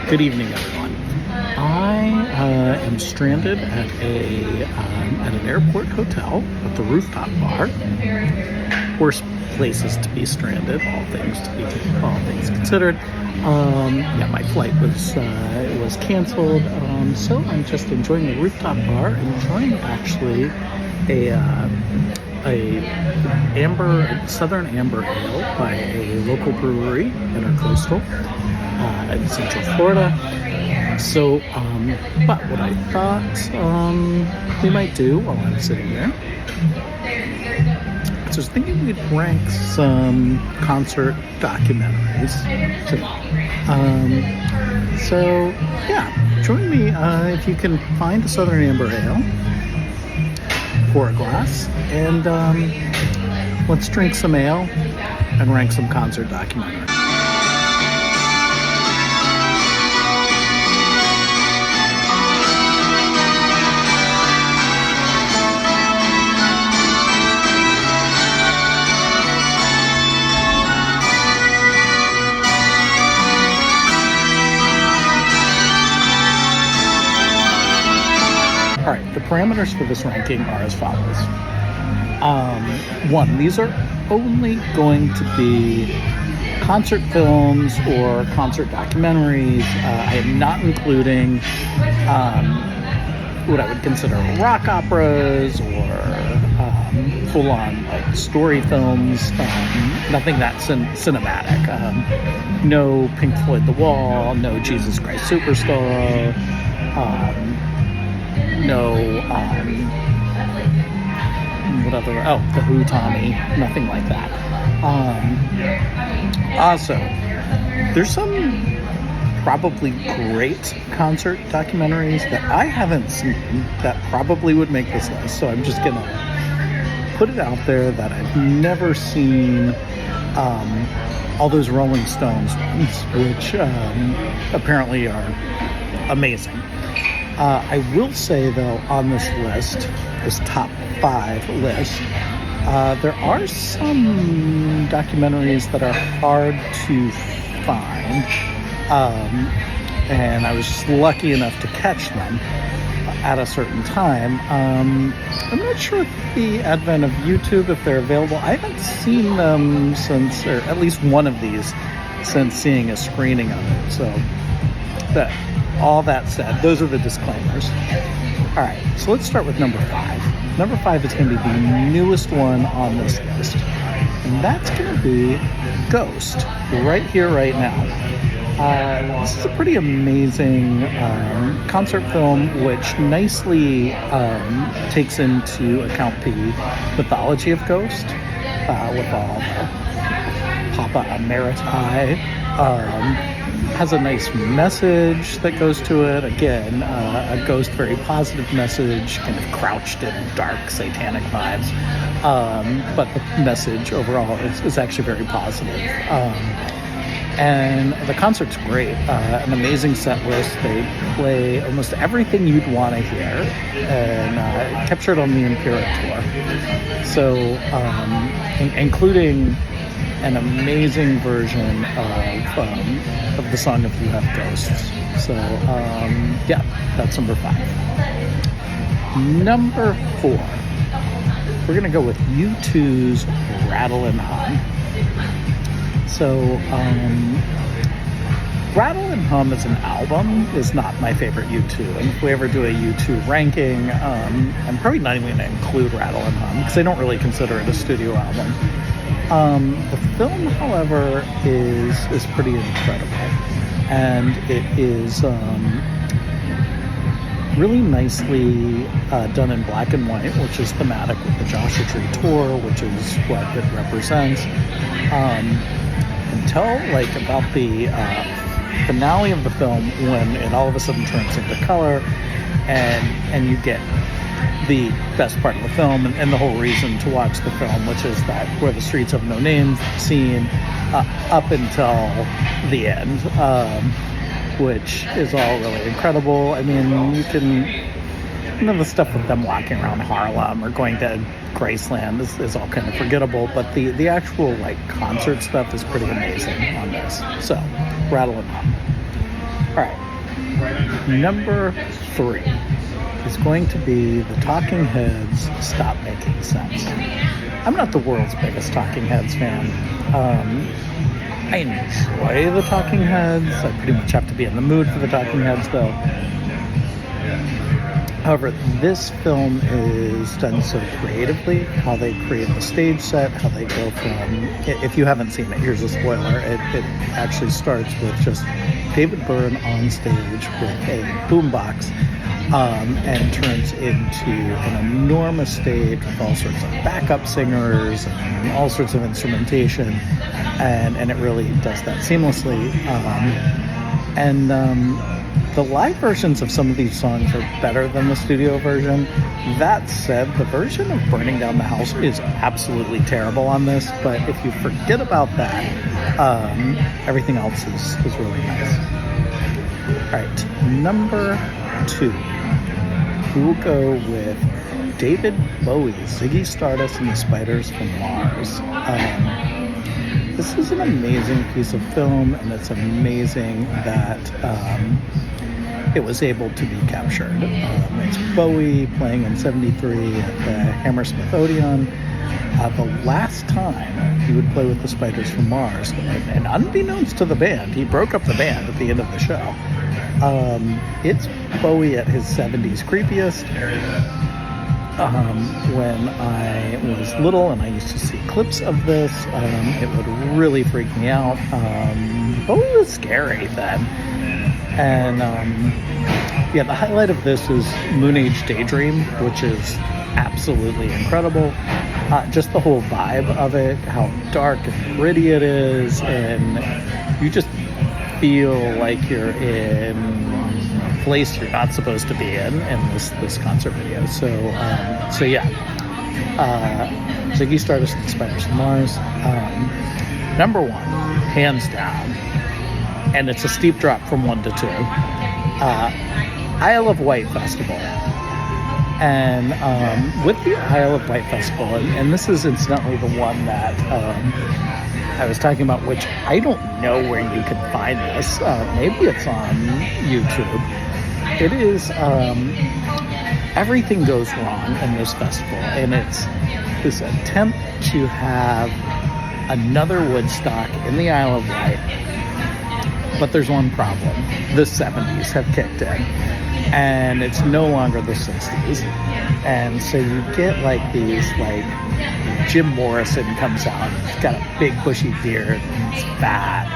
Good evening, everyone. I am stranded at an airport hotel with the rooftop bar. Worst places to be stranded, all things considered. My flight was canceled, so I'm just enjoying the rooftop bar, enjoying actually a Southern Amber Ale by a local brewery, INTERCOASTAL, in Central Florida. So, but what I thought we might do while I'm sitting there, so I was thinking we'd rank some concert documentaries today. So yeah, join me if you can find a Southern Amber Ale, pour a glass, and let's drink some ale and rank some concert documentaries. All right, the parameters for this ranking are as follows. One, these are only going to be concert films or concert documentaries. I am not including what I would consider rock operas or full-on story films. Nothing that's cinematic. No Pink Floyd The Wall, no Jesus Christ Superstar. The Who, Tommy, nothing like that. Also, there's some probably great concert documentaries that I haven't seen that probably would make this list, so I'm just gonna put it out there that I've never seen all those Rolling Stones ones, which apparently are amazing. I will say, though, on this list, this top 5 list, there are some documentaries that are hard to find, and I was just lucky enough to catch them at a certain time. I'm not sure if the advent of YouTube, if they're available. I haven't seen them since, or at least one of these, since seeing a screening of it, so all that said, those are the disclaimers. All right, so let's start with number 5. Number 5 is going to be the newest one on this list, and that's going to be Ghost, right here, right now. This is a pretty amazing concert film which nicely takes into account the mythology of Ghost, with all the Papa Emeriti. Has a nice message that goes to it. Again, a Ghost, very positive message, kind of crouched in dark satanic vibes. But the message overall is actually very positive. And the concert's great. An amazing set list. They play almost everything you'd want to hear, and captured on the Imperial tour. So, including an amazing version of the song "If You Have Ghosts." So, that's number 5. Number 4, we're gonna go with U2's "Rattle and Hum." So, "Rattle and Hum" as an album is not my favorite U2. And if we ever do a U2 ranking, I'm probably not even going to include "Rattle and Hum" because I don't really consider it a studio album. The film, however, is pretty incredible, and it is really nicely done in black and white, which is thematic with the Joshua Tree tour, which is what it represents. Until about the finale of the film, when it all of a sudden turns into color, and you get the best part of the film and the whole reason to watch the film, which is that "Where the Streets Have No Name" scene up until the end, which is all really incredible. I mean, the stuff with them walking around Harlem or going to Graceland is all kind of forgettable, but the actual concert stuff is pretty amazing on this. So, "Rattle and Hum." All right. Number 3 is going to be the Talking Heads Stop Making Sense. I'm not the world's biggest Talking Heads fan. I enjoy the Talking Heads. I pretty much have to be in the mood for the Talking Heads, though. However, this film is done so creatively, how they create the stage set, how they go from, if you haven't seen it, here's a spoiler, it actually starts with just David Byrne on stage with a boombox, and turns into an enormous stage with all sorts of backup singers and all sorts of instrumentation, and it really does that seamlessly. The live versions of some of these songs are better than the studio version. That said, the version of Burning Down the House is absolutely terrible on this, but if you forget about that, everything else is really nice. All right, number 2. We'll go with David Bowie, Ziggy Stardust and the Spiders from Mars. This is an amazing piece of film, and it's amazing that it was able to be captured. It's Bowie playing in '73 at the Hammersmith Odeon. The last time he would play with the Spiders from Mars, and unbeknownst to the band, he broke up the band at the end of the show. It's Bowie at his 70s creepiest. When I was little and I used to see clips of this, it would really freak me out. Bowie was scary then. And the highlight of this is Moon Age Daydream, which is absolutely incredible. Just the whole vibe of it, how dark and gritty it is, and you just feel like you're in a place you're not supposed to be in this concert video. So Ziggy Stardust and the Spiders from Mars. Number 1, hands down, and it's a steep drop from 1 to 2. Isle of Wight Festival. And with the Isle of Wight Festival, and this is incidentally the one that I was talking about, which I don't know where you can find this. Maybe it's on YouTube. It is, everything goes wrong in this festival, and it's this attempt to have another Woodstock in the Isle of Wight. But there's one problem. The 70s have kicked in, and it's no longer the 60s. And so you get like these, like, Jim Morrison comes out, and he's got a big bushy beard, and he's fat.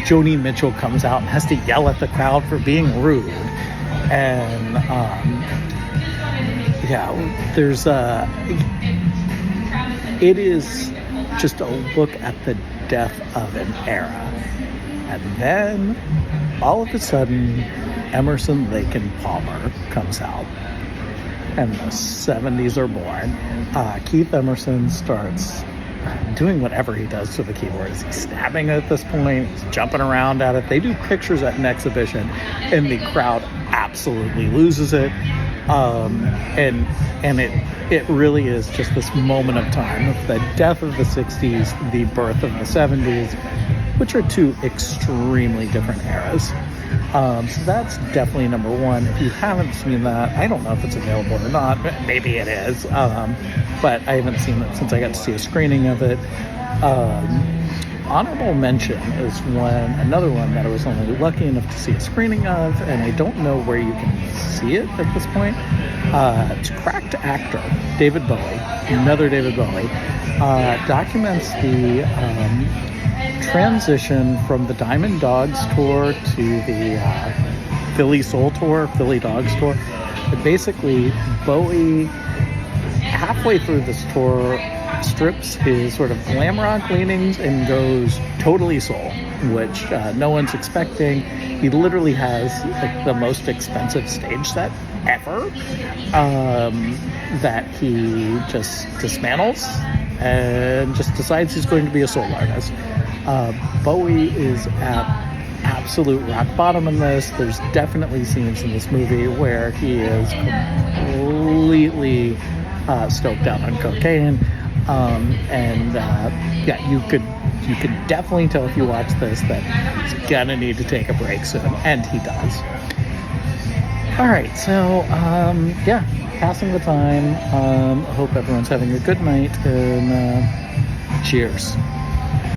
Joni Mitchell comes out and has to yell at the crowd for being rude. And, there's it is just a look at the death of an era. And then, all of a sudden, Emerson, Lake and Palmer comes out. And the 70s are born. Keith Emerson starts doing whatever he does to the keyboard. He's stabbing at this point. He's jumping around at it. They do pictures at an exhibition, and the crowd absolutely loses it. And it really is just this moment of time of the death of the 60s, the birth of the 70s, which are two extremely different eras. So that's definitely number 1. If you haven't seen that, I don't know if it's available or not. Maybe it is, but I haven't seen it since I got to see a screening of it. Honorable mention is another one that I was only lucky enough to see a screening of, and I don't know where you can see it at this point. It's Cracked Actor, David Bowie, another David Bowie, documents the transition from the Diamond Dogs tour to the Philly Soul tour, Philly Dogs tour. But basically, Bowie, halfway through this tour, strips his sort of glam rock leanings and goes totally soul, which no one's expecting. He literally has like the most expensive stage set ever that he just dismantles and just decides he's going to be a soul artist. Bowie is at absolute rock bottom in this. There's definitely scenes in this movie where he is completely stoked out on cocaine. You could You can definitely tell if you watch this that he's gonna need to take a break soon, and he does. All right, so yeah, passing the time. I hope everyone's having a good night, and cheers.